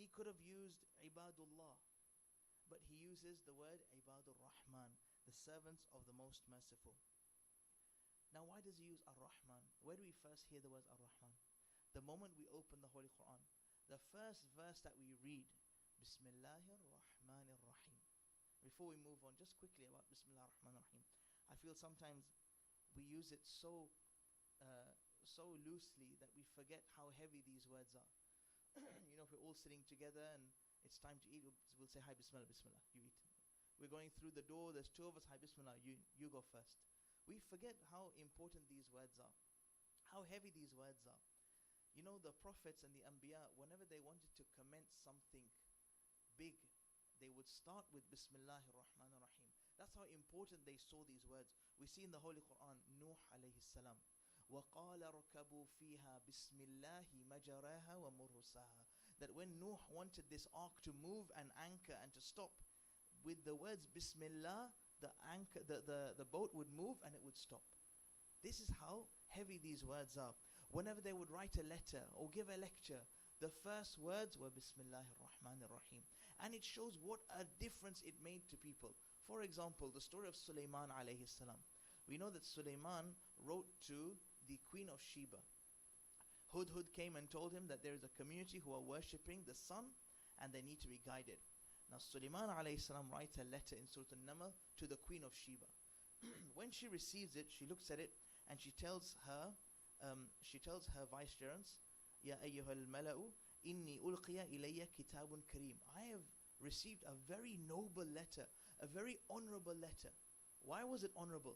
He could have used Ibadullah, but he uses the word Ibadur Rahman, the servants of the most merciful. Now why does he use Ar-Rahman? Where do we first hear the words Ar-Rahman? The moment we open the Holy Quran, the first verse that we read, Bismillahir Rahmanir Rahim. Before we move on, just quickly about Bismillahir Rahmanir Rahim. I feel sometimes we use it so loosely that we forget how heavy these words are. If we're all sitting together and it's time to eat, we'll say, hi, Bismillah, Bismillah, you eat. We're going through the door, there's two of us, hi, Bismillah, you go first. We forget how important these words are, how heavy these words are. The prophets and the Anbiya, whenever they wanted to commence something big, they would start with Bismillahir Rahmanir Rahim. That's how important they saw these words. We see in the Holy Quran, Nuh alayhi salam, وَقَالَ رَكَبُوا فِيهَا بِسْمِ اللَّهِ مَجَرَاهَا وَمُرْسَاهَا. That when Nuh wanted this ark to move and anchor and to stop, with the words Bismillah, the boat would move and it would stop. This is how heavy these words are. Whenever they would write a letter or give a lecture, the first words were Bismillahir Rahmanir Rahim. And it shows what a difference it made to people. For example, the story of Sulaiman alayhi salam. We know that Sulaiman wrote to the Queen of Sheba. Hudhud came and told him that there is a community who are worshipping the sun and they need to be guided. Now Sulaiman alayhi salam writes a letter in Surah An-Naml to the Queen of Sheba. When she receives it, she looks at it and she tells her vicegerents, Ya ayyuhal mala'u, inni ulqiya ilayya kitabun kareem. I have received a very noble letter, a very honorable letter. Why was it honorable?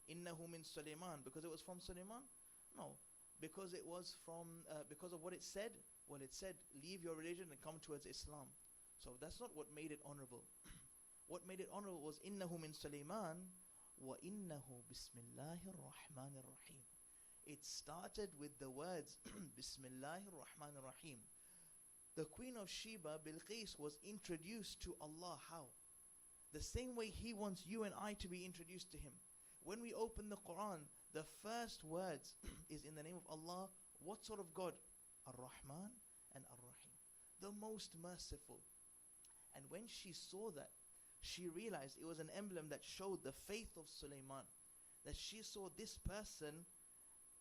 Innahu min Sulaiman, because it was from Sulaiman? No, because it was from because of what it said. Well, it said, leave your religion and come towards Islam. So that's not what made it honorable. What made it honorable was innahu min Sulaiman wa innahu bismillahir rahmanir rahim. It started with the words Bismillahir Rahmanir Rahim. The Queen of Sheba, Bilqis, was introduced to Allah. How? The same way He wants you and I to be introduced to Him. When we open the Quran, the first words is in the name of Allah. What sort of God? Ar-Rahman and Ar-Rahim, the most merciful. And when she saw that, she realized it was an emblem that showed the faith of Sulaiman. That she saw this person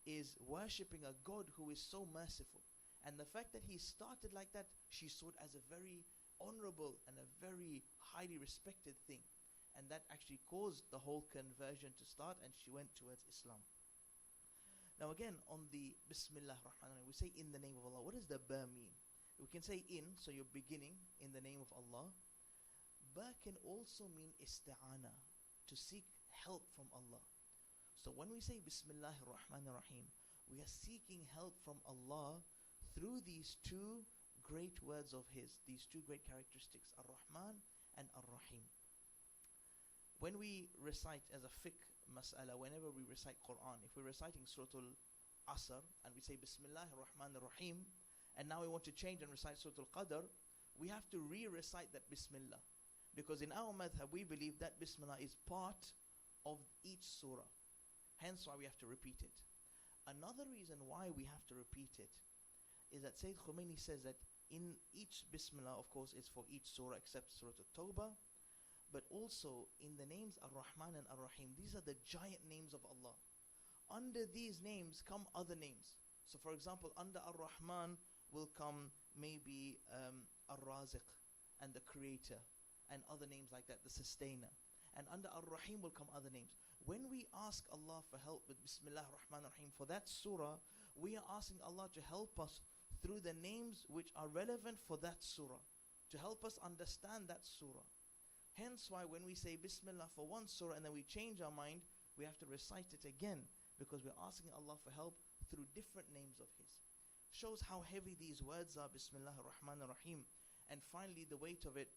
is worshipping a God who is so merciful. And the fact that he started like that, she saw it as a very honorable and a very highly respected thing. And that actually caused the whole conversion to start, and she went towards Islam. Now again, on the Bismillah Rahman Rahim, we say in the name of Allah. What does the ba mean? We can say in, so you're beginning in the name of Allah. Ba can also mean isti'ana, to seek help from Allah. So when we say Bismillahir Rahmanir Rahim, we are seeking help from Allah through these two great words of His, these two great characteristics, Ar-Rahman and Ar-Rahim. When we recite as a fiqh mas'ala, whenever we recite Quran, if we're reciting Surah Al-Asr and we say Bismillahir Rahmanir Rahim, and now we want to change and recite Surah Al-Qadr, we have to re-recite that Bismillah. Because in our madhab, we believe that Bismillah is part of each surah. Hence why we have to repeat it. Another reason why we have to repeat it is that Sayyid Khomeini says that in each Bismillah, of course, is for each surah except Surah At-Tawbah, but also in the names Ar-Rahman and Ar-Rahim, these are the giant names of Allah. Under these names come other names. So for example, under Ar-Rahman will come maybe Ar-Raziq and the Creator, and other names like that, the Sustainer. And under Ar-Rahim will come other names. When we ask Allah for help with Bismillah Ar-Rahman Ar-Rahim for that surah, we are asking Allah to help us through the names which are relevant for that surah, to help us understand that surah. Hence why when we say Bismillah for one surah and then we change our mind, we have to recite it again, because we're asking Allah for help through different names of His. Shows how heavy these words are, Bismillah Ar-Rahman Ar-Rahim. And finally, the weight of it,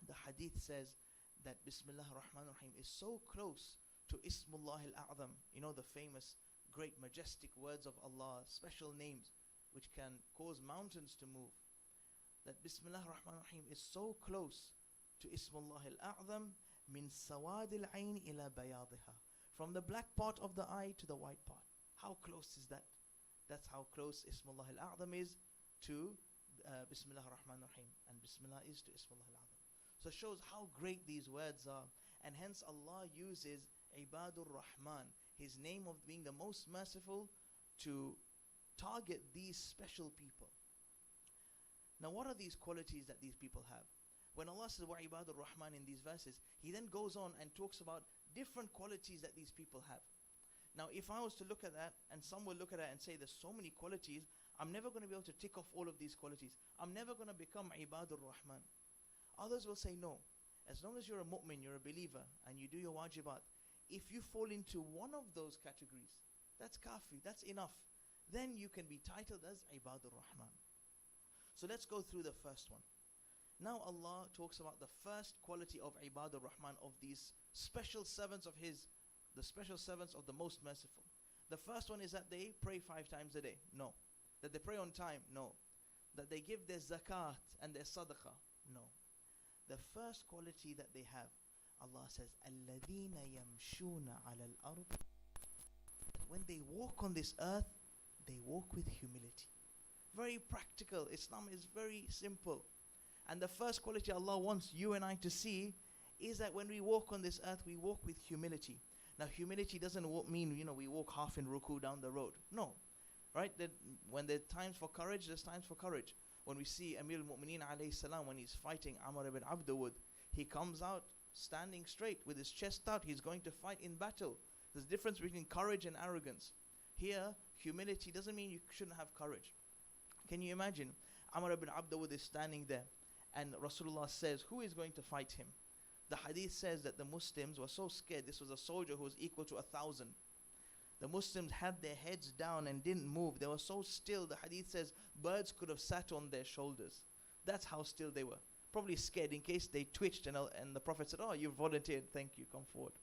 the hadith says that Bismillah Ar-Rahman Ar-Rahim is so close to Ismullah Al-A'zam, the famous great majestic words of Allah, special names which can cause mountains to move. That Bismillah Ar-Rahman Ar-Rahim is so close to Ismullah Al-A'zam, min sawad al-ayn ila bayadiha, from the black part of the eye to the white part. How close is that? That's how close Ismullah Al-A'zam is to Bismillah ar-Rahman ar-Rahim. And Bismillah is to Ismullah al-Azam. So it shows how great these words are. And hence Allah uses Ibadur Rahman, His name of being the most merciful, to target these special people. Now what are these qualities that these people have? When Allah says wa Ibadur Rahman in these verses, He then goes on and talks about different qualities that these people have. Now if I was to look at that, and some will look at that and say there's so many qualities, I'm never going to be able to tick off all of these qualities. I'm never going to become Ibadur Rahman. Others will say no. As long as you're a mu'min, you're a believer, and you do your wajibat, if you fall into one of those categories, that's kafi, that's enough. Then you can be titled as Ibadur Rahman. So let's go through the first one. Now Allah talks about the first quality of Ibadur Rahman, of these special servants of His, the special servants of the most merciful. The first one is that they pray 5 times a day. No. That they pray on time. No. That they give their zakat and their sadaqah. No. The first quality that they have, Allah says, الَّذِينَ يَمْشُونَ عَلَى الْأَرْضِ. When they walk on this earth, they walk with humility. Very practical. Islam is very simple. And the first quality Allah wants you and I to see is that when we walk on this earth, we walk with humility. Now humility doesn't mean, we walk half in ruku down the road. No. Right? That when there are times for courage, there's times for courage. When we see Amir al-Mu'mineen alayhi salam, when he's fighting Amr ibn Abdawud, he comes out standing straight with his chest out. He's going to fight in battle. There's a difference between courage and arrogance. Here, humility doesn't mean you shouldn't have courage. Can you imagine? Amr ibn Abdawud is standing there, and Rasulullah says, who is going to fight him? The hadith says that the Muslims were so scared. This was a soldier who was equal to 1,000. The Muslims had their heads down and didn't move. They were so still. The hadith says birds could have sat on their shoulders. That's how still they were. Probably scared in case they twitched, and the Prophet said, oh, you volunteered, thank you, come forward.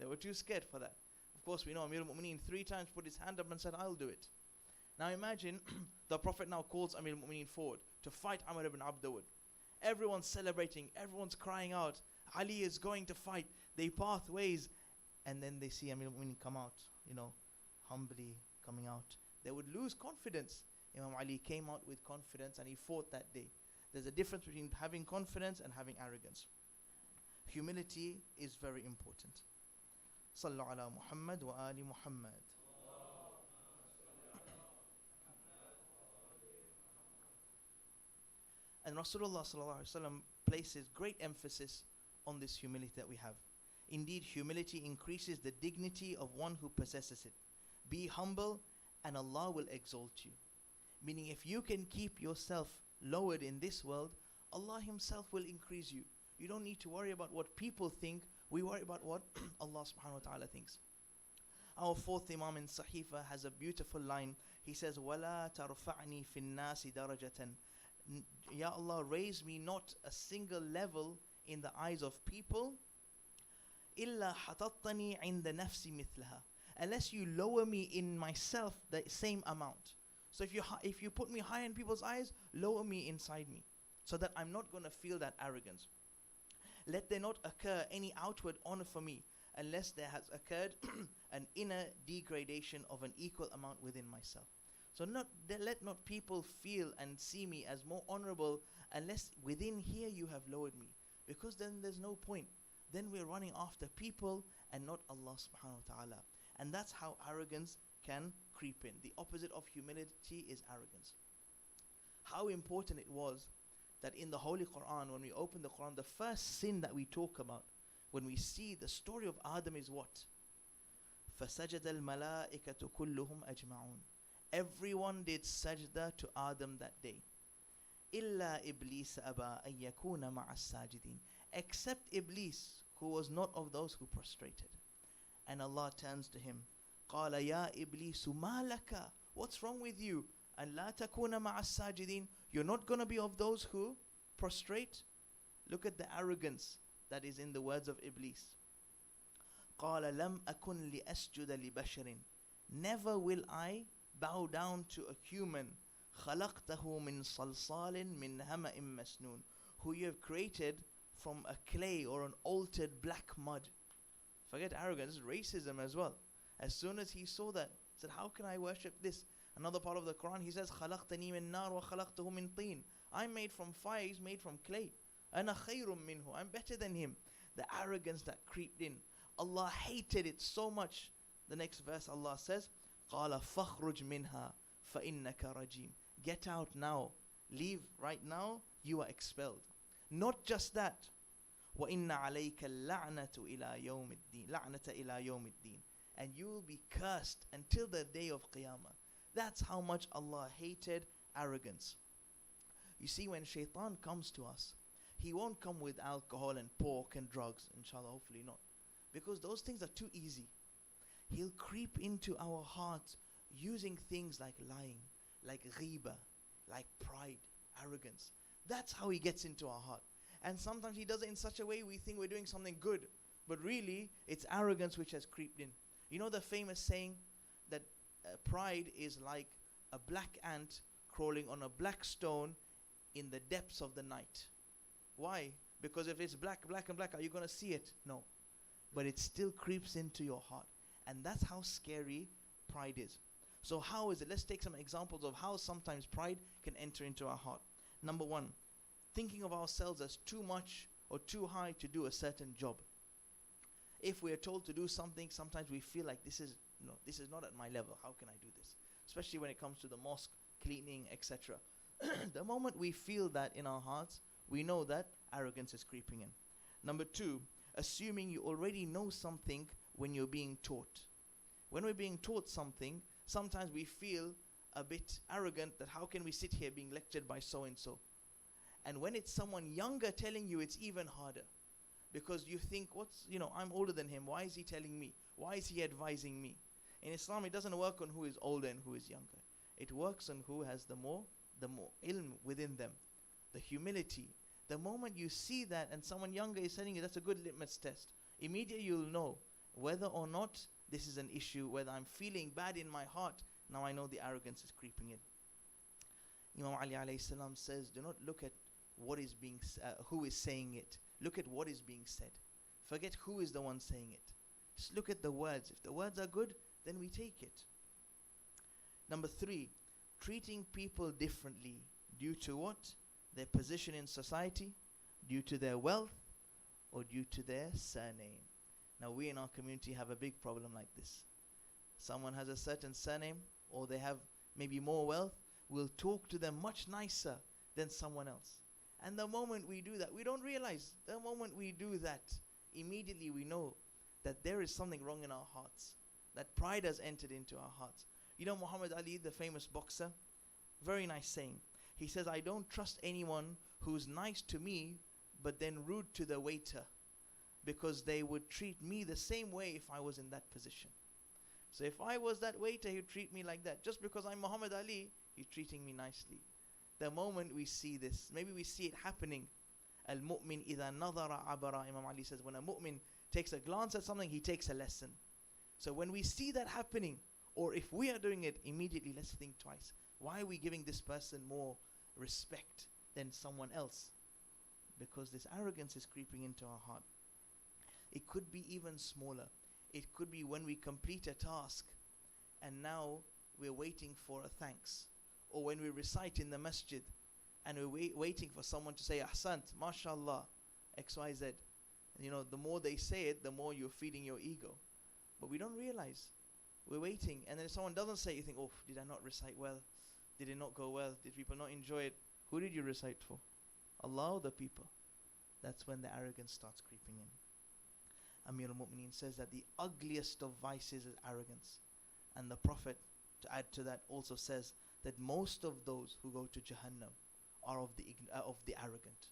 They were too scared for that. Of course, we know Amir al-Mu'mineen 3 times put his hand up and said, I'll do it. Now imagine the Prophet now calls Amir al-Mu'mineen forward to fight Amr ibn Abdawud. Everyone's celebrating, everyone's crying out, Ali is going to fight. They part ways, and then they see Amir al-Mu'mineen come out, humbly coming out. They would lose confidence. Imam Ali came out with confidence and he fought that day. There's a difference between having confidence and having arrogance. Humility is very important. Sallu ala Muhammad wa ali Muhammad. And Rasulullah sallallahu alaihi wasallam places great emphasis on this humility that we have. Indeed, humility increases the dignity of one who possesses it. Be humble and Allah will exalt you. Meaning, if you can keep yourself lowered in this world, Allah Himself will increase you. You don't need to worry about what people think. We worry about what Allah subhanahu wa ta'ala thinks. Our 4th Imam in Sahifa has a beautiful line. He says, وَلَا تَرْفَعْنِي فِي النَّاسِ دَرَجَةً. Ya Allah, raise me not a single level in the eyes of people, إِلَّا حَطَطَّنِي عِنْدَ نَفْسِ مِثْلَهَا. Unless you lower me in myself the same amount. So if you put me high in people's eyes, lower me inside me, so that I'm not going to feel that arrogance. Let there not occur any outward honor for me, unless there has occurred an inner degradation of an equal amount within myself. So let not people feel and see me as more honorable, unless within here you have lowered me. Because then there's no point. Then we're running after people and not Allah subhanahu wa ta'ala. And that's how arrogance can creep in. The opposite of humility is arrogance. How important it was that in the Holy Quran, when we open the Quran, the first sin that we talk about, when we see the story of Adam, is what? فَسَجَدَ الْمَلَائِكَةُ كُلُّهُمْ أَجْمَعُونَ. Everyone did sajda to Adam that day. إِلَّا إِبْلِيسَ أَبَى أَن يَكُونَ مَعَ السَّاجِدِينَ. Except Iblis, who was not of those who prostrated. And Allah turns to him. قَالَ يَا إِبْلِيسُ مَا لَكَ. What's wrong with you? أَن لَا تَكُونَ مَعَ السَّاجِدِينَ. You're not going to be of those who prostrate? Look at the arrogance that is in the words of Iblis. قَالَ لَمْ أَكُنْ لِأَسْجُدَ لِبَشَرٍ. Never will I bow down to a human. خَلَقْتَهُ مِنْ صَلْصَالٍ مِنْ هَمَئٍ مَسْنُونٍ. Who you have created from a clay or an altered black mud. Forget arrogance, racism as well. As soon as he saw that, he said, how can I worship this? Another part of the Quran, he says, خَلَقْتَنِي مِنْ نَارٍ وَخَلَقْتَهُ مِنْ طِينٍ. I'm made from fire, he's made from clay. Ana khayrum minhu, I'm better than him. The arrogance that creeped in. Allah hated it so much. The next verse Allah says, قَالَ فَخْرُجْ مِنْهَا فَإِنَّكَ رَجِيمٌ. Get out now. Leave right now. You are expelled. Not just that. وَإِنَّ عَلَيْكَ اللَّعْنَةُ إِلَى يَوْمِ الدِّينِ لَعْنَةَ إِلَى يَوْمِ الدِّينِ. And you will be cursed until the day of Qiyamah. That's how much Allah hated arrogance. You see, when shaitan comes to us, he won't come with alcohol and pork and drugs, inshallah, hopefully not. Because those things are too easy. He'll creep into our hearts using things like lying, like ghiba, like pride, arrogance. That's how he gets into our heart. And sometimes he does it in such a way we think we're doing something good. But really, it's arrogance which has creeped in. You know the famous saying that pride is like a black ant crawling on a black stone in the depths of the night. Why? Because if it's black, black and black, are you going to see it? No. But it still creeps into your heart. And that's how scary pride is. So how is it? Let's take some examples of how sometimes pride can enter into our heart. Number one, thinking of ourselves as too much or too high to do a certain job. If we are told to do something, sometimes we feel like this is not at my level. How can I do this? Especially when it comes to the mosque, cleaning, etc. The moment we feel that in our hearts, we know that arrogance is creeping in. Number two, assuming you already know something when you're being taught. When we're being taught something, sometimes we feel a bit arrogant that how can we sit here being lectured by so-and-so? And when it's someone younger telling you, it's even harder. Because you think, I'm older than him. Why is he telling me? Why is he advising me? In Islam, it doesn't work on who is older and who is younger. It works on who has the more ilm within them. The humility. The moment you see that and someone younger is telling you, that's a good litmus test. Immediately you'll know whether or not this is an issue, whether I'm feeling bad in my heart. Now I know the arrogance is creeping in. Imam Ali alayhi salam says, do not look at what is being, who is saying it. Look at what is being said. Forget who is the one saying it. Just look at the words. If the words are good, then we take it. Number three, treating people differently due to what? Their position in society, due to their wealth, or due to their surname. Now we in our community have a big problem like this. Someone has a certain surname, or they have maybe more wealth, we'll talk to them much nicer than someone else. And the moment we do that, we don't realize, the moment we do that, immediately we know that there is something wrong in our hearts. That pride has entered into our hearts. You know Muhammad Ali, the famous boxer? Very nice saying. He says, I don't trust anyone who's nice to me, but then rude to the waiter, because they would treat me the same way if I was in that position. So if I was that waiter, he'd treat me like that. Just because I'm Muhammad Ali, he's treating me nicely. The moment we see this, maybe we see it happening. Al-mu'min idha nadhara abara. Imam Ali says, when a mu'min takes a glance at something, he takes a lesson. So when we see that happening, or if we are doing it, immediately let's think twice. Why are we giving this person more respect than someone else? Because this arrogance is creeping into our heart. It could be even smaller. It could be when we complete a task and now we're waiting for a thanks. Or when we recite in the masjid and we're waiting for someone to say ahsant, mashallah, XYZ. And the more they say it, the more you're feeding your ego. But we don't realize. We're waiting, and then if someone doesn't say it, you think, oh, did I not recite well? Did it not go well? Did people not enjoy it? Who did you recite for? Allah or the people? That's when the arrogance starts creeping in. Amir al-Mu'mineen says that the ugliest of vices is arrogance. And the Prophet, to add to that, also says that most of those who go to Jahannam are of the arrogant.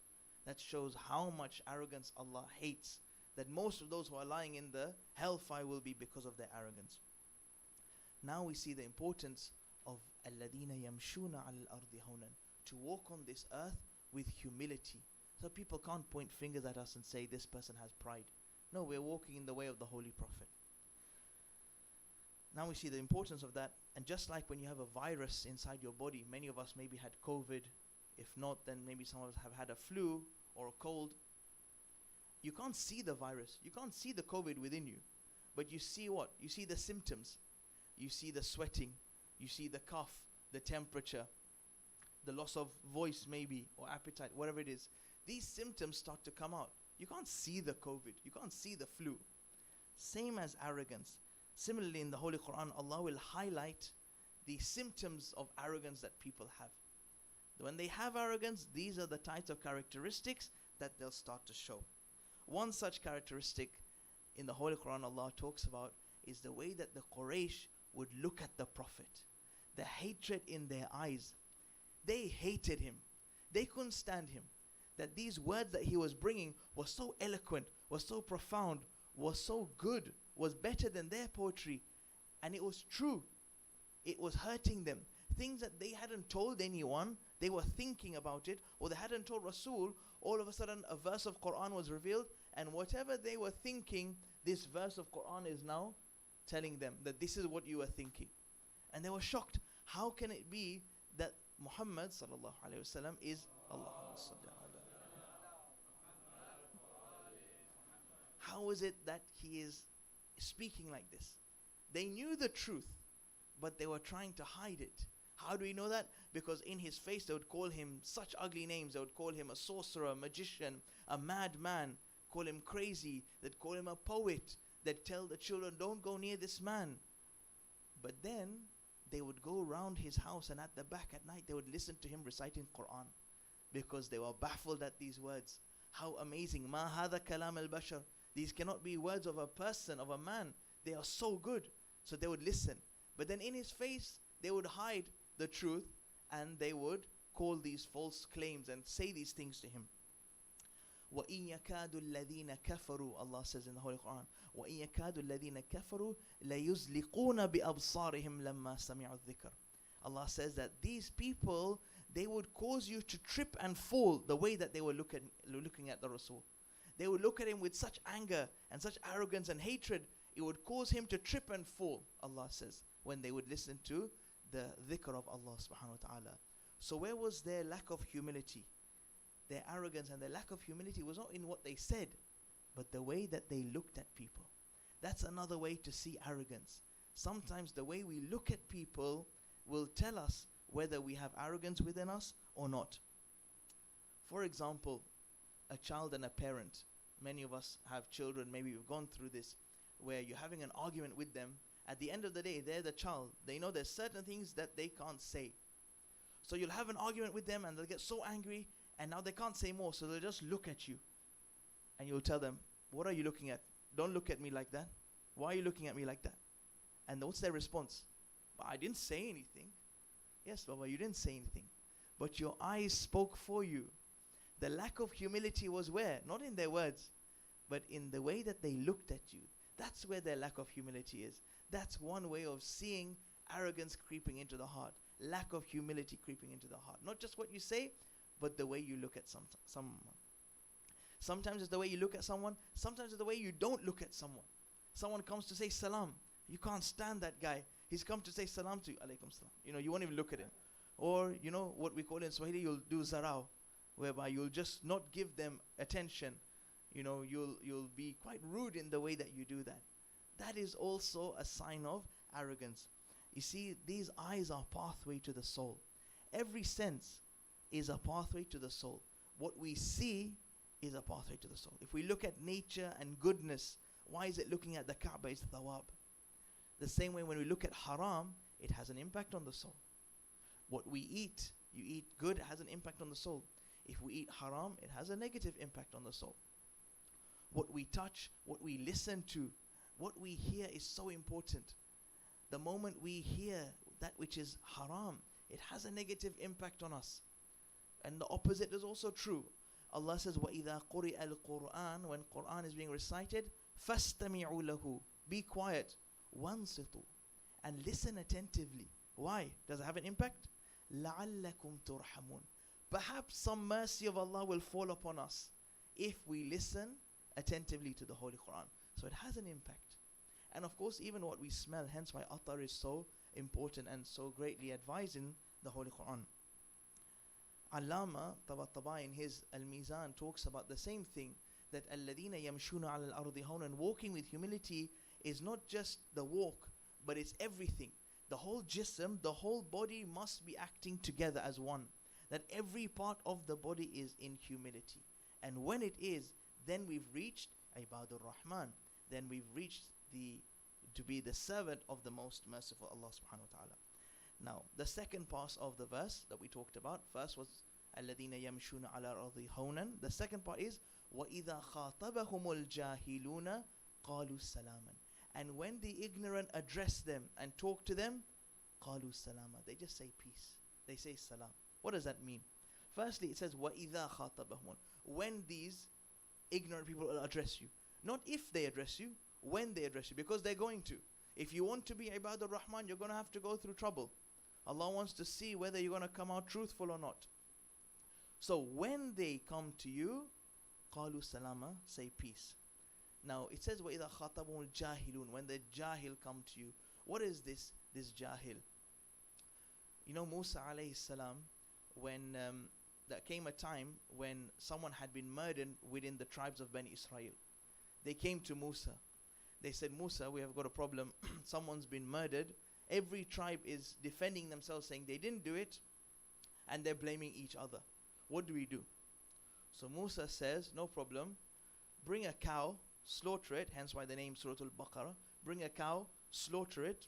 That shows how much arrogance Allah hates. That most of those who are lying in the hellfire will be because of their arrogance. Now we see the importance of alladina yamshuna al-ardi hawnan, to walk on this earth with humility. So people can't point fingers at us and say this person has pride. No, we're walking in the way of the Holy Prophet. Now we see the importance of that. And just like when you have a virus inside your body, many of us maybe had COVID. If not, then maybe some of us have had a flu or a cold. You can't see the virus. You can't see the COVID within you. But you see what? You see the symptoms. You see the sweating. You see the cough, the temperature. the loss of voice maybe, or appetite, whatever it is, these symptoms start to come out. You can't see the COVID, you can't see the flu. Same as arrogance. Similarly, in the Holy Quran, Allah will highlight the symptoms of arrogance that people have. When they have arrogance, these are the types of characteristics that they'll start to show. One such characteristic in the Holy Quran Allah talks about is the way that the Quraysh would look at the Prophet. The hatred in their eyes. They hated him. They couldn't stand him. That these words that he was bringing were so eloquent, was so profound, was so good, was better than their poetry. And it was true. It was hurting them. Things that they hadn't told anyone, they were thinking about it, or they hadn't told Rasul. All of a sudden a verse of Quran was revealed, and whatever they were thinking, this verse of Quran is now telling them that this is what you were thinking. And they were shocked. How can it be that Muhammad sallallahu alaihi wasallam is Allahumma salli ala. How is it that he is speaking like this? They knew the truth, but they were trying to hide it. How do we know that? Because in his face they would call him such ugly names. They would call him a sorcerer, a magician, a madman, call him crazy. They'd call him a poet. They'd tell the children, don't go near this man. But then they would go around his house, and at the back at night they would listen to him reciting Quran, because they were baffled at these words. How amazing. Ma hadha kalam al-bashar. These cannot be words of a person, of a man. They are so good. So they would listen. But then in his face they would hide the truth, and they would call these false claims and say these things to him. وَإِن يَكَادُ الَّذِينَ كَفَرُوا, Allah says in the Holy Quran, وَإِن يَكَادُ الَّذِينَ كَفَرُوا لَيُزْلِقُونَ بِأَبْصَارِهِمْ لَمَّا سَمِعُوا الذِّكْرَ. Allah says that these people, they would cause you to trip and fall the way that they were looking at the Rasul. They would look at him with such anger and such arrogance and hatred. It would cause him to trip and fall, Allah says, when they would listen to the dhikr of Allah subhanahu wa ta'ala. So where was their lack of humility? Their arrogance and their lack of humility was not in what they said, but the way that they looked at people. That's another way to see arrogance. Sometimes the way we look at people will tell us whether we have arrogance within us or not. For example, a child and a parent. Many of us have children, maybe we've gone through this, where you're having an argument with them. At the end of the day, they're the child. They know there's certain things that they can't say. So you'll have an argument with them and they'll get so angry, and now they can't say more, so they'll just look at you. And you'll tell them, what are you looking at? Don't look at me like that. Why are you looking at me like that? And what's their response? But I didn't say anything. Yes, Baba, you didn't say anything. But your eyes spoke for you. The lack of humility was where? Not in their words, but in the way that they looked at you. That's where their lack of humility is. That's one way of seeing arrogance creeping into the heart. Lack of humility creeping into the heart. Not just what you say, but the way you look at someone. Sometimes it's the way you look at someone. Sometimes it's the way you don't look at someone. Someone comes to say salam. You can't stand that guy. He's come to say salam to you. Alaykum salam. You won't even look at him. Or, what we call in Swahili, you'll do zarao, whereby you'll just not give them attention. You'll be quite rude in the way that you do that. That is also a sign of arrogance. You see, these eyes are a pathway to the soul. Every sense is a pathway to the soul. What we see is a pathway to the soul. If we look at nature and goodness, why is it looking at the Kaaba is thawab? The same way when we look at haram, it has an impact on the soul. What we eat, you eat good, it has an impact on the soul. If we eat haram, it has a negative impact on the soul. What we touch, what we listen to, what we hear is so important. The moment we hear that which is haram, it has a negative impact on us. And the opposite is also true. Allah says, وَإِذَا قُرِئَ الْقُرْآنِ, when Quran is being recited, فَاسْتَمِعُوا لَهُ, be quiet, وَانْصِتُوا, and listen attentively. Why? Does it have an impact? لَعَلَّكُمْ تُرْحَمُونَ, perhaps some mercy of Allah will fall upon us if we listen attentively to the Holy Quran. So it has an impact. And of course, even what we smell, hence why atar is so important and so greatly advised in the Holy Quran. Allama Tabatabai in his Al-Mizan talks about the same thing, that الَّذِينَ يَمْشُونَ عَلَى الْأَرْضِ هَوْنًا, and walking with humility is not just the walk, but it's everything. The whole jism, the whole body must be acting together as one. that every part of the body is in humility. And when it is, then we've reached Ibadur Rahman. Then we've reached to be the servant of the most merciful Allah subhanahu wa ta'ala. Now, the second part of the verse that we talked about, first was الَّذِينَ يَمْشُونَ عَلَى الْأَرْضِ هَوْنًا. The second part is وَإِذَا خَاطَبَهُمُ الْجَاهِلُونَ قَالُوا سَلَامًا. And when the ignorant address them and talk to them, قَالُوا سَلَامًا. They just say peace. They say salam. What does that mean? Firstly, it says وَإِذَا خَاطَبَهُمُ. When these ignorant people address you. Not if they address you, when they address you, because they're going to. If you want to be Ibadur Rahman, you're going to have to go through trouble. Allah wants to see whether you're going to come out truthful or not. So when they come to you, قَالُوا سَلَامًا, say peace. Now it says وَإِذَا خَاطَبَهُمُ الْجَاهِلُونَ. When the Jahil come to you. What is this Jahil? You know, Musa alayhi salam, when there came a time when someone had been murdered within the tribes of Bani Israel. They came to Musa. They said, Musa, we have got a problem. Someone's been murdered. Every tribe is defending themselves, saying they didn't do it, and they're blaming each other. What do we do? So Musa says, no problem. Bring a cow, slaughter it, hence why the name Surah Al-Baqarah. Bring a cow, slaughter it.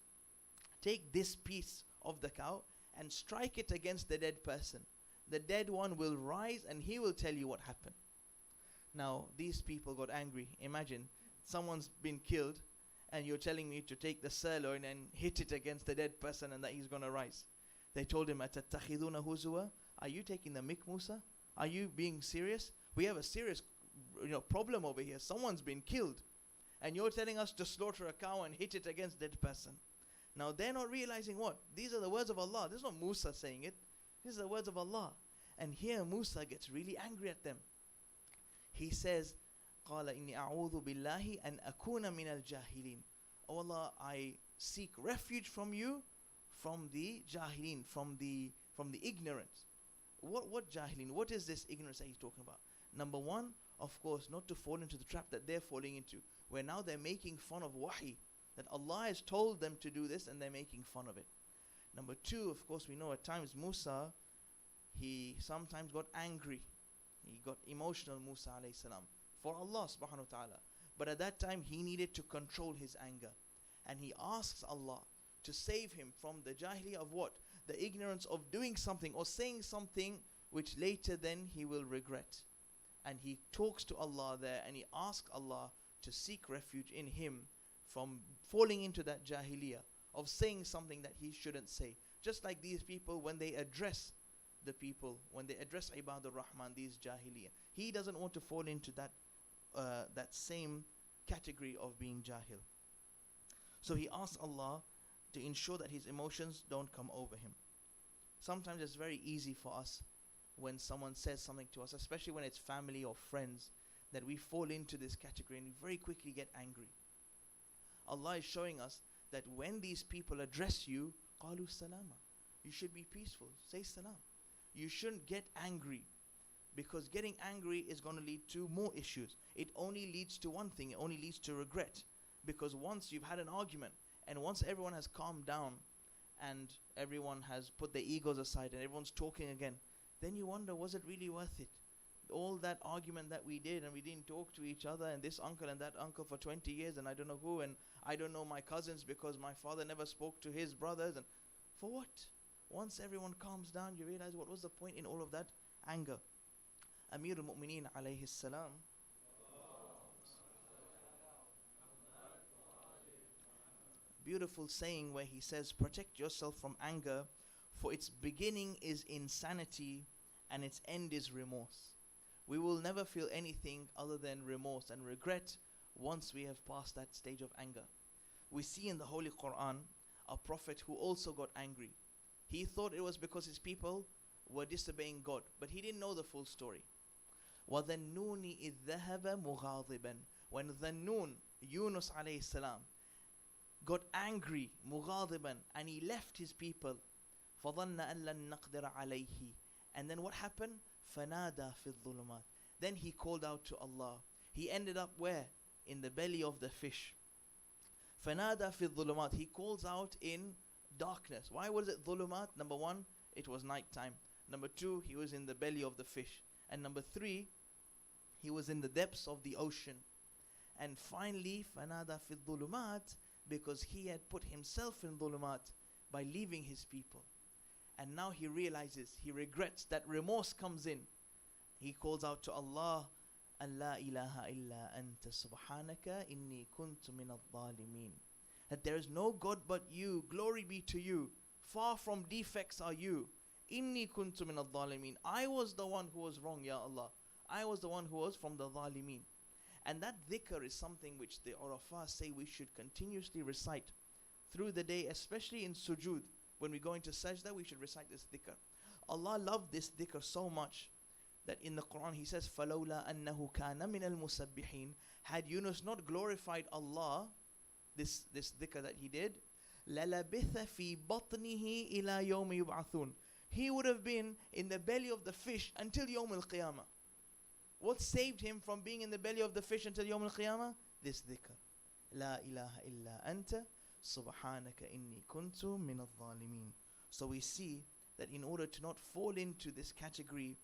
Take this piece of the cow and strike it against the dead person. The dead one will rise and he will tell you what happened. Now, these people got angry. Imagine, someone's been killed and you're telling me to take the sirloin and hit it against the dead person and that he's going to rise. They told him, أَتَتَّخِذُونَ هُزُوًا. Are you taking the mick, Musa? Are you being serious? We have a serious problem over here. Someone's been killed and you're telling us to slaughter a cow and hit it against the dead person. Now, they're not realizing what? These are the words of Allah. This is not Musa saying it. These are the words of Allah. And here Musa gets really angry at them. He says, قَالَ إِنِّي أَعُوذُ بِاللَّهِ أَنْ أَكُونَ مِنَ الْجَاهِلِينَ. Oh Allah, I seek refuge from you, from the jahilin, from the ignorance. What jahilin? What is this ignorance that he's talking about? Number one, of course, not to fall into the trap that they're falling into, where now they're making fun of wahi, that Allah has told them to do this and they're making fun of it. Number two, of course, we know at times Musa, he sometimes got angry. He got emotional, Musa alayhi salam, for Allah subhanahu wa ta'ala. But at that time, he needed to control his anger. And he asks Allah to save him from the jahiliyyah of what? The ignorance of doing something or saying something which later then he will regret. And he talks to Allah there and he asks Allah to seek refuge in him from falling into that jahiliyyah of saying something that he shouldn't say. Just like these people, when they address the people, when they address Ibadur Rahman, these jahiliyyah, he doesn't want to fall into that same category of being jahil. So he asks Allah to ensure that his emotions don't come over him. Sometimes it's very easy for us when someone says something to us, especially when it's family or friends, that we fall into this category and we very quickly get angry. Allah is showing us that when these people address you, قَالُوا سَلَامًا, you should be peaceful, say salam. You shouldn't get angry, because getting angry is going to lead to more issues. It only leads to one thing, it only leads to regret. Because once you've had an argument, and once everyone has calmed down, and everyone has put their egos aside, and everyone's talking again, then you wonder, was it really worth it? All that argument that we did, and we didn't talk to each other, and this uncle and that uncle for 20 years, and I don't know who, and I don't know my cousins because my father never spoke to his brothers, and for what? Once everyone calms down, you realize what was the point in all of that anger. Amir al-Mu'mineen alayhi salam, beautiful saying where he says, protect yourself from anger, for its beginning is insanity and its end is remorse. We will never feel anything other than remorse and regret once we have passed that stage of anger. We see in the Holy Quran a prophet who also got angry. He thought it was because his people were disobeying God, but he didn't know the full story. وَذَنُّونِ إِذْ ذَهَبَ مُغَاضِبًا. When Dhannun, Yunus alayhi salam, got angry, مُغَاضِبًا, and he left his people, فَظَنَّ أَن لَن نَقْدِرَ عَلَيْهِ. And then what happened? فَنَادَى فِي الظُّلُمَاتِ. Then he called out to Allah. He ended up where? In the belly of the fish. فَنَادَى فِي الظُّلُمَاتِ. He calls out in darkness. Why was it ظُلُمَات? Number one, it was night time. Number 2, he was in the belly of the fish. And number 3, he was in the depths of the ocean. And finally, فَنَادَى فِي الظُّلُمَاتِ, because he had put himself in dhulumat by leaving his people. And now he realizes, he regrets, that remorse comes in. He calls out to Allah, أَن لَا إِلَهَ إِلَّا أَنْتَ سُبْحَانَكَ إِنِّي كُنْتُ مِنَ الظَّالِمِينَ. That there is no God but you, glory be to you, far from defects are you. إِنِّي كُنْتُ مِنَ الظَّالِمِينَ. I was the one who was wrong, Ya Allah. I was the one who was from the Zalimeen. And that dhikr is something which the Urafah say we should continuously recite through the day, especially in sujood. When we go into sajda, we should recite this dhikr. Allah loved this dhikr so much that in the Quran He says, فَلَوْلَا أَنَّهُ كَانَ مِنَ الْمُسَبِّحِينَ. Had Yunus not glorified Allah, this dhikr that he did, لَلَبِثَ فِي بَطْنِهِ إِلَى يَوْمِ يُبْعَثُونَ. He would have been in the belly of the fish until Yawm al-Qiyamah. What saved him from being in the belly of the fish until Yawm al-Qiyamah? This dhikr. La ilaha illa anta subhanaka inni kuntu min al-zalimin. So we see that in order to not fall into this category,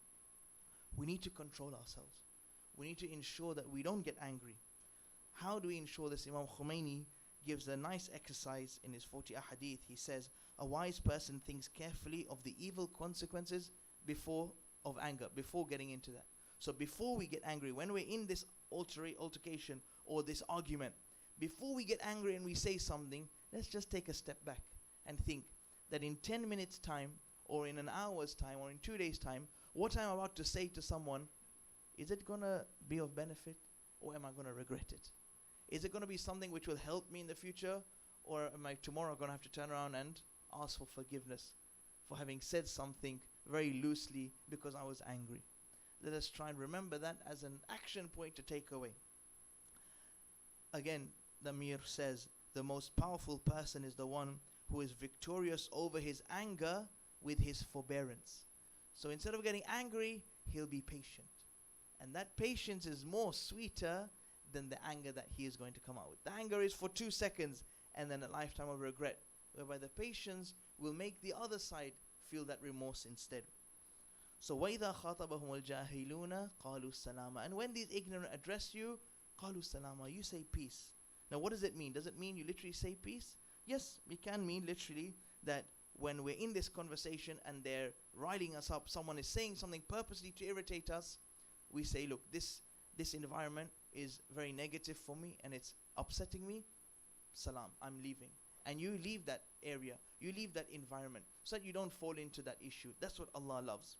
we need to control ourselves. We need to ensure that we don't get angry. How do we ensure this? Imam Khomeini gives a nice exercise in his 40 ahadith. He says, a wise person thinks carefully of the evil consequences of anger, before getting into that. So before we get angry, when we're in this altercation or this argument, before we get angry and we say something, let's just take a step back and think that in 10 minutes time, or in an hour's time, or in 2 days time, what I'm about to say to someone, is it going to be of benefit, or am I going to regret it? Is it going to be something which will help me in the future, or am I tomorrow going to have to turn around and ask for forgiveness for having said something very loosely because I was angry? Let us try and remember that as an action point to take away. Again, the Mir says, the most powerful person is the one who is victorious over his anger with his forbearance. So instead of getting angry, he'll be patient. And that patience is more sweeter than the anger that he is going to come out with. The anger is for 2 seconds and then a lifetime of regret, whereby the patience will make the other side feel that remorse instead. So وَإِذَا خَاطَبَهُمُ الْجَاهِلُونَ قَالُوا السَّلَامَ. And when these ignorant address you, قَالُوا السَّلَامَ, you say peace. Now what does it mean? Does it mean you literally say peace? Yes, it can mean literally that when we're in this conversation and they're riling us up, someone is saying something purposely to irritate us, we say, look, this environment is very negative for me and it's upsetting me. Salam, I'm leaving. And you leave that area, you leave that environment, so that you don't fall into that issue. That's what Allah loves.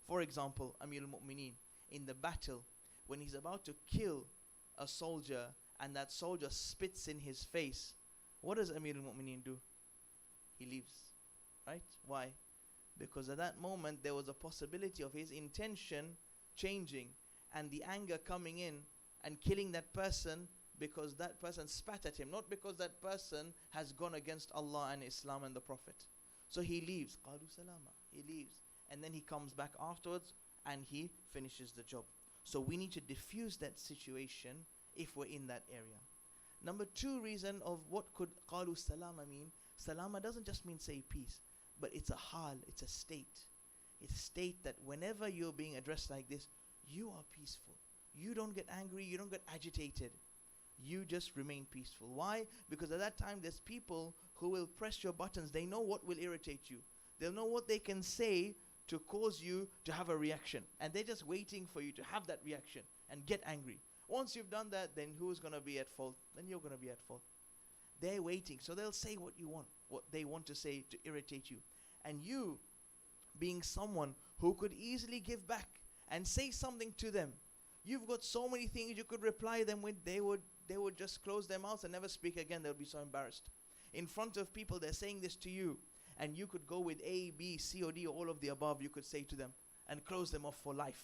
For example, Amir al-Mu'mineen, in the battle, when he's about to kill a soldier and that soldier spits in his face, what does Amir al-Mu'mineen do? He leaves, right? Why? Because at that moment there was a possibility of his intention changing and the anger coming in and killing that person because that person spat at him, not because that person has gone against Allah and Islam and the Prophet. So he leaves. Qalu salama. He leaves. And then he comes back afterwards and he finishes the job. So we need to diffuse that situation if we're in that area. Number 2 reason of what could qalu salama mean. Salama doesn't just mean say peace, but it's a hal, it's a state. It's a state that whenever you're being addressed like this, you are peaceful. You don't get angry, you don't get agitated. You just remain peaceful. Why? Because at that time there's people who will press your buttons. They know what will irritate you. They'll know what they can say to cause you to have a reaction. And they're just waiting for you to have that reaction and get angry. Once you've done that, then who's going to be at fault? Then you're going to be at fault. They're waiting. So they'll say what you want, what they want to say to irritate you. And you, being someone who could easily give back and say something to them, you've got so many things you could reply them with. They would just close their mouths and never speak again. They'll be so embarrassed. In front of people, they're saying this to you. And you could go with A, B, C, or D, all of the above, you could say to them and close them off for life.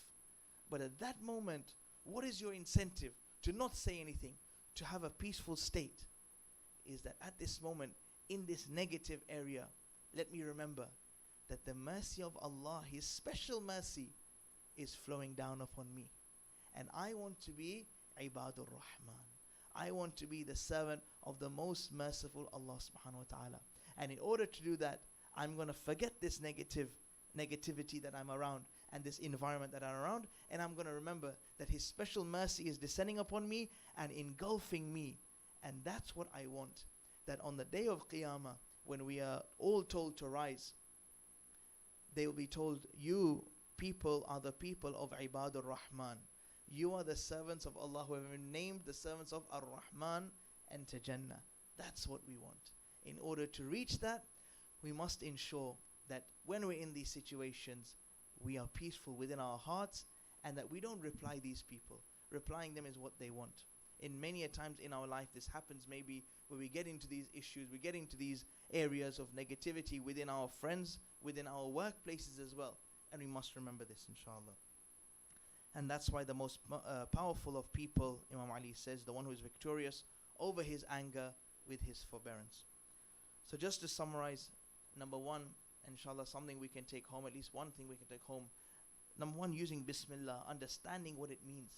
But at that moment, what is your incentive to not say anything, to have a peaceful state? Is that at this moment, in this negative area, let me remember that the mercy of Allah, His special mercy, is flowing down upon me. And I want to be Ibadur Rahman. I want to be the servant of the most merciful Allah subhanahu wa ta'ala. And in order to do that, I'm going to forget this negative negativity that I'm around and this environment that I'm around, and I'm going to remember that His special mercy is descending upon me and engulfing me. And that's what I want. That on the day of Qiyamah, when we are all told to rise, they will be told, you people are the people of Ibadur Rahman. You are the servants of Allah who have been named the servants of Ar-Rahman, enter Jannah. That's what we want. In order to reach that, we must ensure that when we're in these situations, we are peaceful within our hearts, and that we don't reply these people. Replying them is what they want. In many a times in our life, this happens maybe where we get into these issues, we get into these areas of negativity within our friends, within our workplaces as well. And we must remember this, inshallah. And that's why the most powerful of people, Imam Ali says, the one who is victorious over his anger with his forbearance. So just to summarize, number one, inshallah, something we can take home, at least one thing we can take home. Number one, using Bismillah, understanding what it means,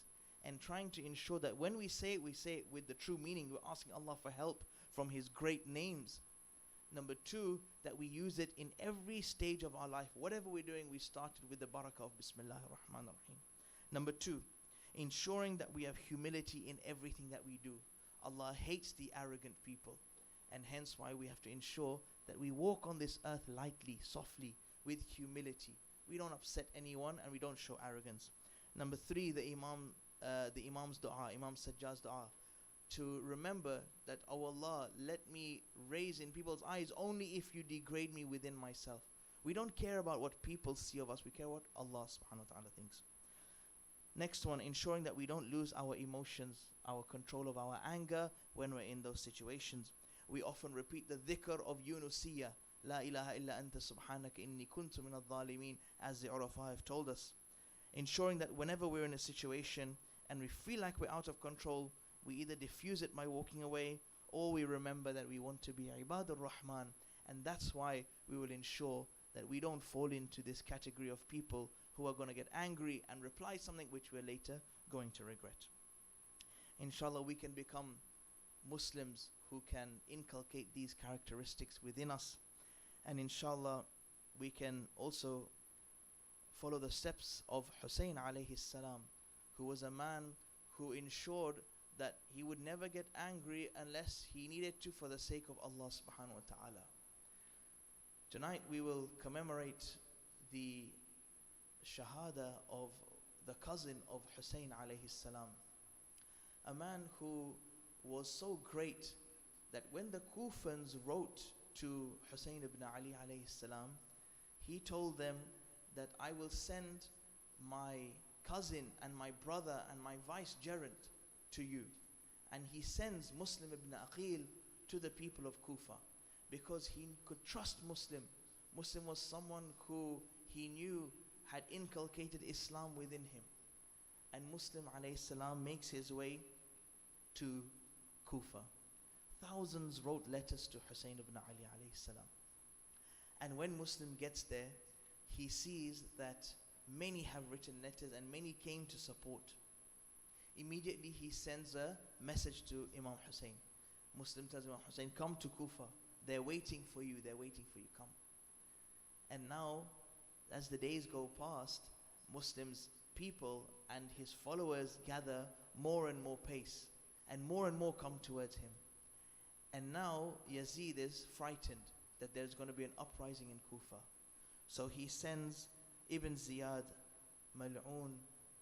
and trying to ensure that when we say it with the true meaning. We're asking Allah for help from His great names. Number two, that we use it in every stage of our life. Whatever we're doing, we started with the barakah of Bismillah ar-Rahman ar-Rahim. Number two, ensuring that we have humility in everything that we do. Allah hates the arrogant people, and hence why we have to ensure that we walk on this earth lightly, softly, with humility. We don't upset anyone and we don't show arrogance. Number three, the Imam's dua, Imam Sajjad's dua, to remember that, oh Allah, let me raise in people's eyes only if you degrade me within myself. We don't care about what people see of us, we care what Allah subhanahu wa ta'ala thinks. Next one, ensuring that we don't lose our emotions, our control of our anger when we're in those situations. We often repeat the dhikr of Yunusiyya, La ilaha illa anta subhanaka inni kuntu min al-dhalimin, as the Urafa have told us. Ensuring that whenever we're in a situation and we feel like we're out of control, we either diffuse it by walking away, or we remember that we want to be Ibadur Rahman. And that's why we will ensure that we don't fall into this category of people who are going to get angry and reply something which we're later going to regret. Inshallah, we can become Muslims who can inculcate these characteristics within us. And inshallah, we can also follow the steps of Hussain alayhi salam, who was a man who ensured that he would never get angry unless he needed to for the sake of Allah subhanahu wa ta'ala. Tonight we will commemorate the shahada of the cousin of Hussain alayhi salam, a man who was so great that when the Kufans wrote to Hussain ibn Ali alayhi salam, he told them that I will send my cousin and my brother and my vicegerent to you. And he sends Muslim ibn Aqil to the people of Kufa because he could trust Muslim. Muslim was someone who he knew had inculcated Islam within him. And Muslim alayhi salam makes his way to Kufa. Thousands wrote letters to Hussain ibn Ali alayhi salam. And when Muslim gets there, he sees that many have written letters and many came to support. Immediately he sends a message to Imam Hussain. Muslim tells Imam Hussain, come to Kufa. They're waiting for you, come. And now, as the days go past, Muslims, people and his followers gather more and more pace, and more come towards him. And now Yazid is frightened that there's going to be an uprising in Kufa. So he sends Ibn Ziyad Mal'un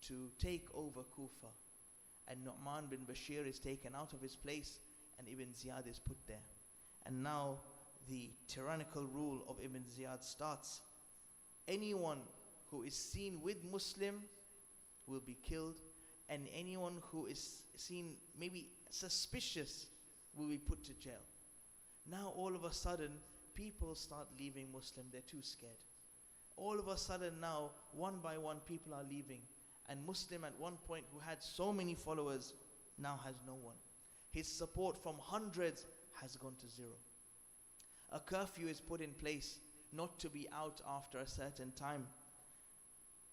to take over Kufa. And Nu'man bin Bashir is taken out of his place and Ibn Ziyad is put there. And now the tyrannical rule of Ibn Ziyad starts. Anyone who is seen with Muslim will be killed, and anyone who is seen maybe suspicious will be put to jail. Now all of a sudden, people start leaving Muslim. They're too scared. All of a sudden now, one by one, people are leaving. And Muslim at one point, who had so many followers, now has no one. His support from hundreds has gone to zero. A curfew is put in place not to be out after a certain time.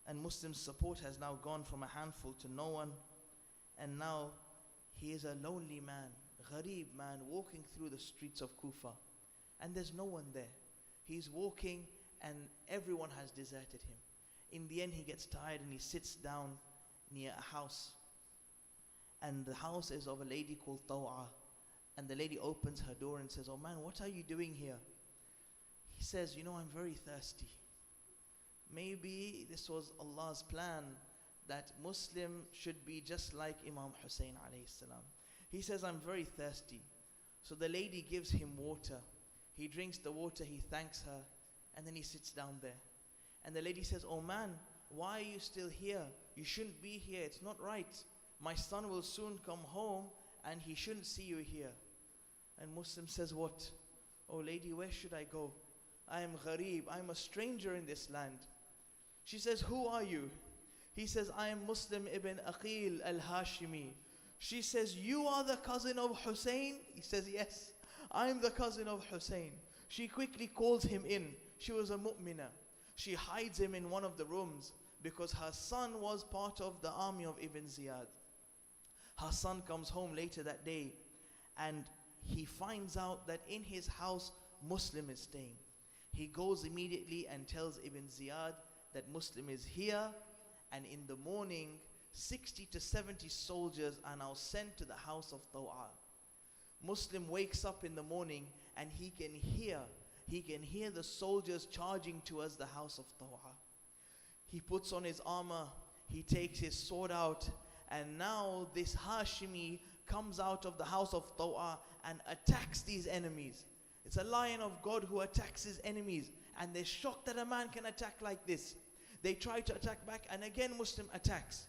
And Muslim support has now gone from a handful to no one. And now he is a lonely man, gharib man, walking through the streets of Kufa. And there's no one there. He's walking and everyone has deserted him. In the end, he gets tired and he sits down near a house. And the house is of a lady called Taw'a. And the lady opens her door and says, "Oh man, what are you doing here?" He says, "You know, I'm very thirsty. Maybe this was Allah's plan that Muslim should be just like Imam Hussain alayhi salam." He says, "I'm very thirsty." So the lady gives him water. He drinks the water, he thanks her, and then he sits down there. And the lady says, "Oh man, why are you still here? You shouldn't be here, it's not right. My son will soon come home and he shouldn't see you here." And Muslim says, "What? Oh lady, where should I go? I am gharib, I am a stranger in this land." She says, "Who are you?" He says, "I am Muslim ibn Aqil al-Hashimi." She says, "You are the cousin of Hussein?" He says, "Yes, I am the cousin of Hussein." She quickly calls him in. She was a mu'mina. She hides him in one of the rooms because her son was part of the army of Ibn Ziyad. Her son comes home later that day and he finds out that in his house Muslim is staying. He goes immediately and tells Ibn Ziyad that Muslim is here, and in the morning 60 to 70 soldiers are now sent to the house of Taw'a. Muslim wakes up in the morning and he can hear the soldiers charging towards the house of Taw'a. He puts on his armor, he takes his sword out, and now this Hashimi comes out of the house of Taw'a and attacks these enemies. It's a lion of God who attacks his enemies, and they're shocked that a man can attack like this. They try to attack back, and again Muslim attacks.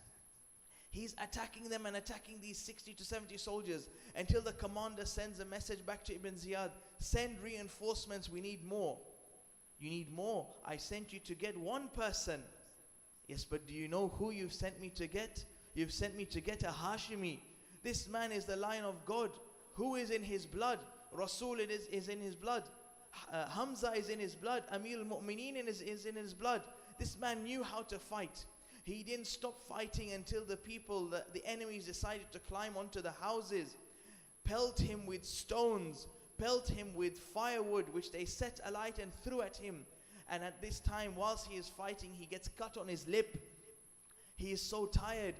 He's attacking them and attacking these 60 to 70 soldiers until the commander sends a message back to Ibn Ziyad, "Send reinforcements, we need more." "You need more? I sent you to get one person." "Yes, but do you know who you've sent me to get? You've sent me to get a Hashimi. This man is the lion of God. Who is in his blood? Rasul is in his blood. Hamza is in his blood. Amir al-Mu'mineen is in his blood. This man knew how to fight. He didn't stop fighting until the enemies decided to climb onto the houses, pelt him with stones, pelt him with firewood, which they set alight and threw at him. And at this time, whilst he is fighting, he gets cut on his lip. He is so tired.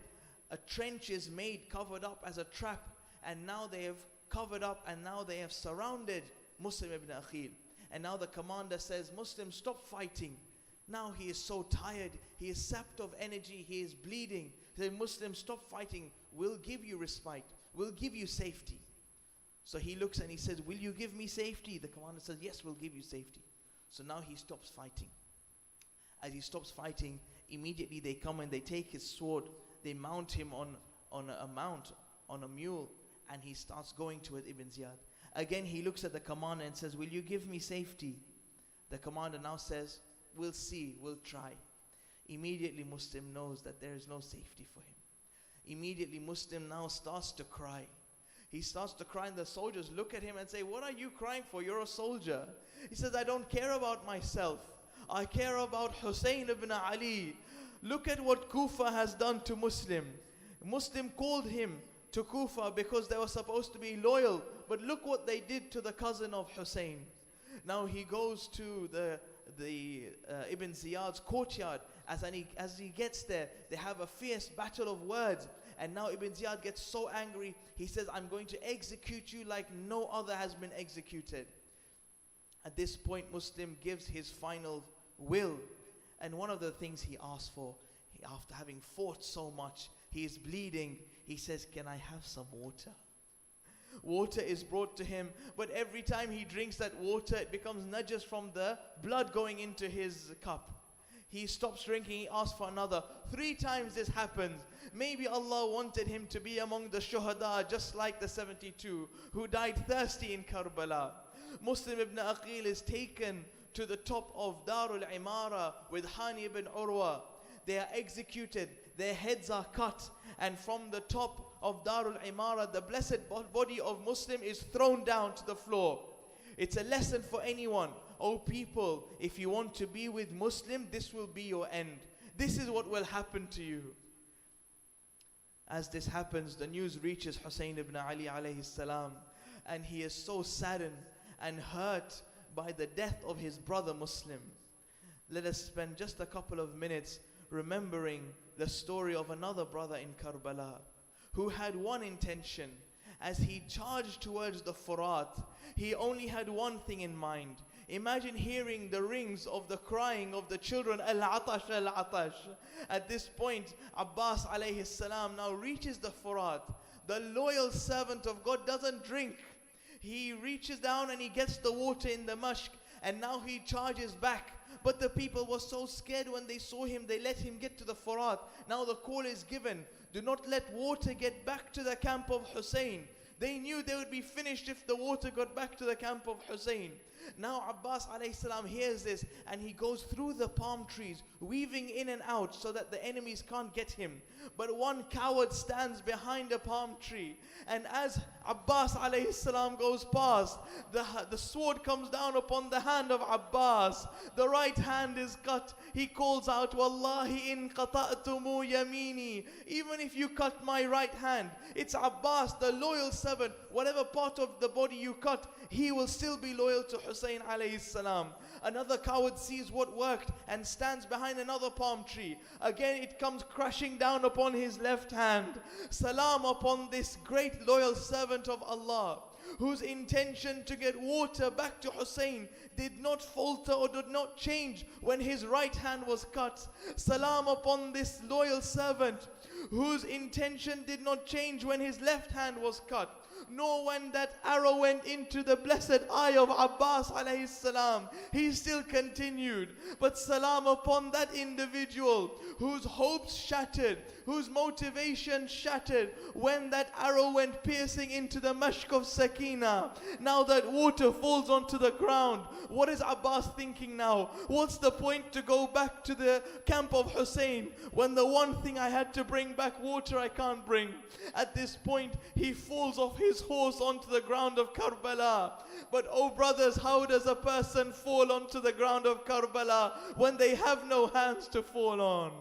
A trench is made, covered up as a trap, and now they have covered up and now they have surrounded Muslim ibn Aqil. And now the commander says, "Muslim, stop fighting." Now he is so tired, he is sapped of energy, he is bleeding. He said, "Muslim, stop fighting, we'll give you respite, we'll give you safety." So he looks and he says, "Will you give me safety?" The commander says, "Yes, we'll give you safety." So now he stops fighting. As he stops fighting, immediately they come and they take his sword, they mount him on a mule, and he starts going towards Ibn Ziyad. Again he looks at the commander and says, "Will you give me safety?" The commander now says, "We'll see, we'll try." Immediately Muslim knows that there is no safety for him. Immediately Muslim now starts to cry. He starts to cry and the soldiers look at him and say, "What are you crying for? You're a soldier." He says, "I don't care about myself. I care about Hussain ibn Ali. Look at what Kufa has done to Muslim. Muslim called him to Kufa because they were supposed to be loyal, but look what they did to the cousin of Hussein." Now he goes to the Ibn Ziyad's courtyard. As he gets there, they have a fierce battle of words, and now Ibn Ziyad gets so angry, he says, "I'm going to execute you like no other has been executed." At this point, Muslim gives his final will, and one of the things he asks for, after having fought so much, he is bleeding, he says, "Can I have some water?" Water is brought to him, but every time he drinks that water, it becomes najas from the blood going into his cup. He stops drinking, he asks for another. 3 times this happens. Maybe Allah wanted him to be among the shuhada, just like the 72 who died thirsty in Karbala. Muslim ibn Aqil is taken to the top of Darul Imara with Hani ibn Urwa. They are executed, their heads are cut, and from the top of Darul Imara, the blessed body of Muslim is thrown down to the floor. It's a lesson for anyone. Oh people, if you want to be with Muslim, this will be your end. This is what will happen to you. As this happens, the news reaches Hussain ibn Ali alayhi salam, and he is so saddened and hurt by the death of his brother Muslim. let us spend just a couple of minutes remembering the story of another brother in Karbala who had one intention. As he charged towards the Furat, he only had one thing in mind. Imagine hearing the rings of the crying of the children, Al-Atash, Al-Atash. At this point, Abbas alayhi salam now reaches the Furat. The loyal servant of God doesn't drink. He reaches down and he gets the water in the mashk, and now he charges back. But the people were so scared when they saw him, they let him get to the Furat. Now the call is given, do not let water get back to the camp of Hussain. They knew they would be finished if the water got back to the camp of Hussain. Now Abbas alayhi salam hears this, and he goes through the palm trees, weaving in and out so that the enemies can't get him. But one coward stands behind a palm tree, and as Abbas alayhi salam goes past, the sword comes down upon the hand of Abbas. The right hand is cut. He calls out, Wallahi in qata'tumu yamini. Even if you cut my right hand, it's Abbas, the loyal servant. Whatever part of the body you cut, he will still be loyal to Hussain alayhi salam. Another coward sees what worked and stands behind another palm tree. Again it comes crashing down upon his left hand. Salam upon this great loyal servant of Allah, whose intention to get water back to Hussain did not falter or did not change when his right hand was cut. Salam upon this loyal servant, whose intention did not change when his left hand was cut, nor when that arrow went into the blessed eye of Abbas alayhi salam. He still continued. But salam upon that individual whose hopes shattered, whose motivation shattered when that arrow went piercing into the mashk of Sakina. Now that water falls onto the ground. What is Abbas thinking now? What's the point to go back to the camp of Hussain when the one thing I had to bring back water I can't bring? At this point he falls off his horse onto the ground of Karbala. But oh brothers, how does a person fall onto the ground of Karbala when they have no hands to fall on?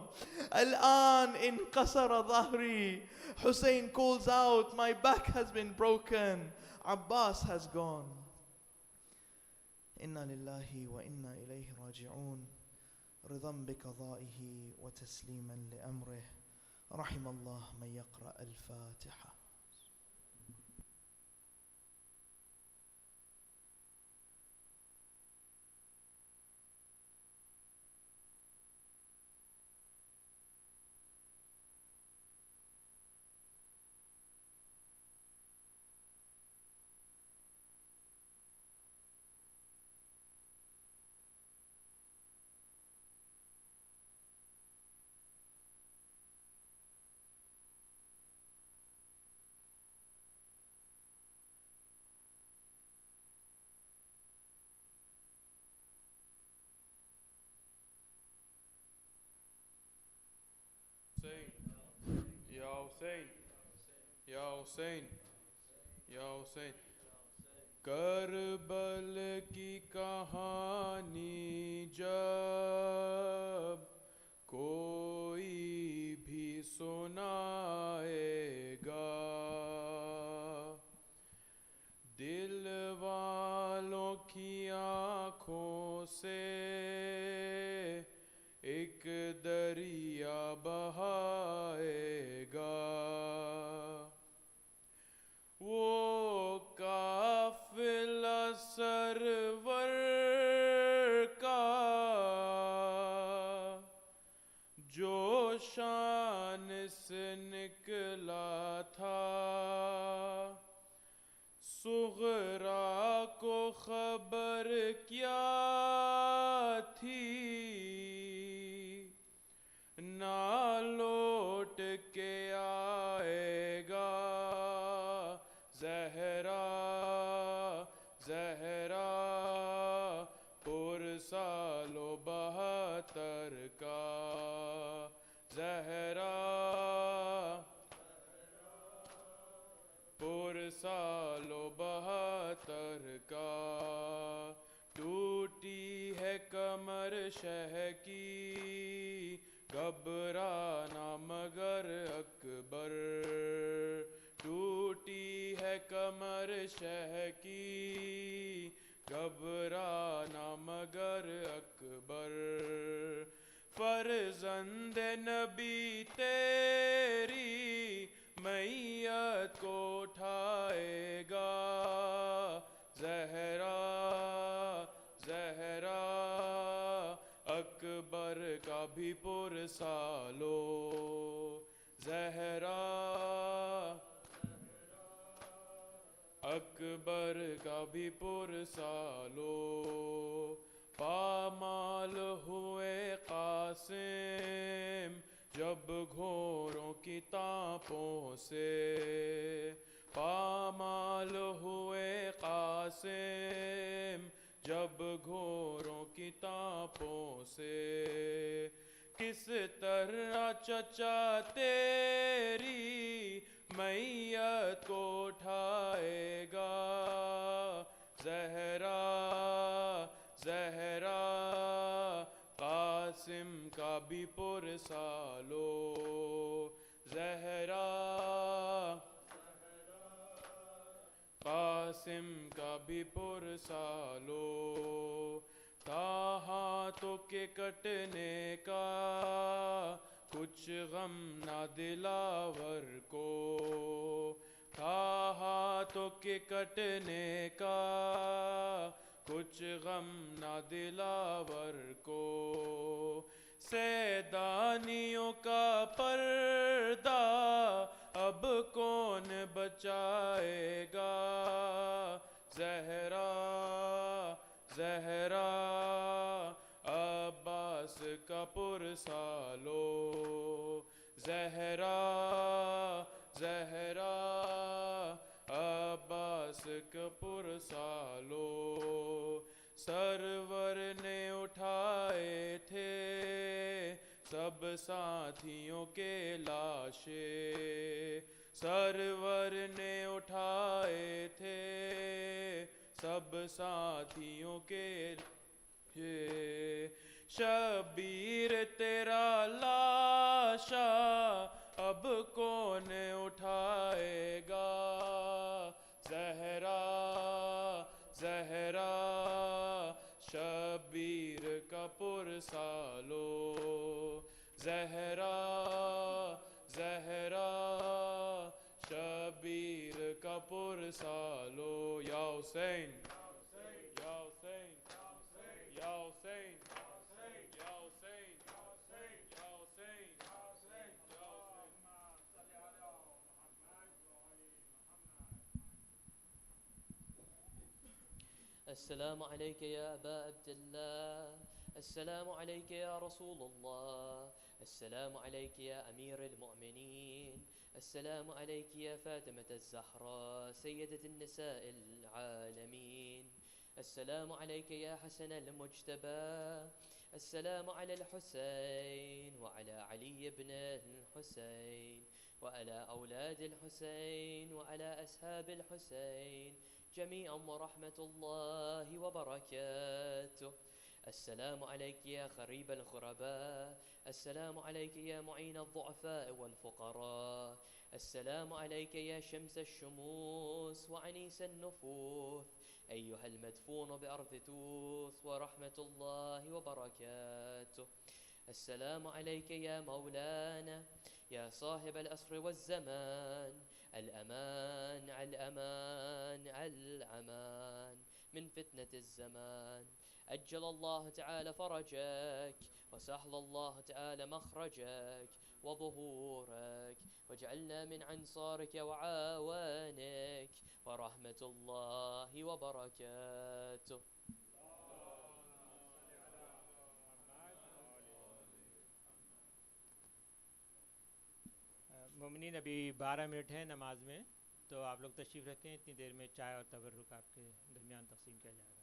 Al-an in qasara dhahri. Hussain calls out, my back has been broken. Abbas has gone. Inna lillahi wa inna ilayhi raji'un. Ridhan bi qada'ihi wa tasliman li amrih. رحم الله من يقرأ الفاتحة. Hussain, Ya Hussain, Ya Hussain, Ya Hussain. करबल की कहानी जब कोई भी सुनाएगा, दिल वालों की आँखों से एक दरिया बहाएगा। वो काफिला सरवर का जो शान से निकला था, सुगरा को खबर क्या थी, ना लौट के आएगा। ज़हरा ज़हरा पुरसालो 72 का, ज़हरा पुरसालो 72 का। टूटी है कमर शह की, घबराना मगर अकबर। टूटी है कमर शह की, گھبرانا مگر اکبر فرزند نبی تیری میت کو اٹھائے گا زہرا زہرا اکبر کا بھی پرسالو زہرا اکبر کا بھی پرسالو پامال ہوئے قاسم جب گھوڑوں کی تانپوں سے پامال ہوئے قاسم جب گھوڑوں کی تانپوں سے کس طرح چچا تیری میت کو اٹھائے گا زہرا زہرا قاسم کا بھی پرسالو زہرا قاسم کا بھی پرسالو تھا ہاتھوں کے کٹنے کا کچھ غم نہ دلاور کو تھا ہاتھوں کے کٹنے کا کچھ غم نہ دلاور کو سیدانیوں کا پردہ اب کون بچائے گا زہرا زہرا عباس کا پرسالو زہرا زہرا عباس کا پرسالو سرور نے اٹھائے تھے سب ساتھیوں کے لاشیں سرور نے اٹھائے تھے سب ساتھیوں کے شبیر تیرا لاشا اب کون اٹھائے گا زہرا زہرا شبیر کا پرسالو زہرا زہرا شبیر کا پرسالو یا حسین یا حسین یا حسین یا حسین یا حسین السلام عليك يا أبا عبد الله السلام عليك يا رسول الله السلام عليك يا أمير المؤمنين السلام عليك يا فاطمة الزهراء سيدة النساء العالمين السلام عليك يا حسن المجتبى السلام على الحسين وعلى علي بن الحسين وعلى أولاد الحسين وعلى أصحاب الحسين جميعا ورحمة الله وبركاته السلام عليك يا خريب الغرباء السلام عليك يا معين الضعفاء والفقراء السلام عليك يا شمس الشموس وعنيس النفوس أيها المدفون بأرض توس ورحمة الله وبركاته السلام عليك يا مولانا يا صاحب العصر والزمان الأمان الأمان الأمان من فتنة الزمان أجل الله تعالى فرجك وسهل الله تعالى مخرجك وظهورك واجعلنا من أنصارك وعوانك ورحمة الله وبركاته. مومنین ابھی 12 منٹ ہیں نماز میں، تو آپ لوگ تشریف رکھیں، اتنی دیر میں چائے اور تبرک آپ کے درمیان تقسیم کیا جائے گا.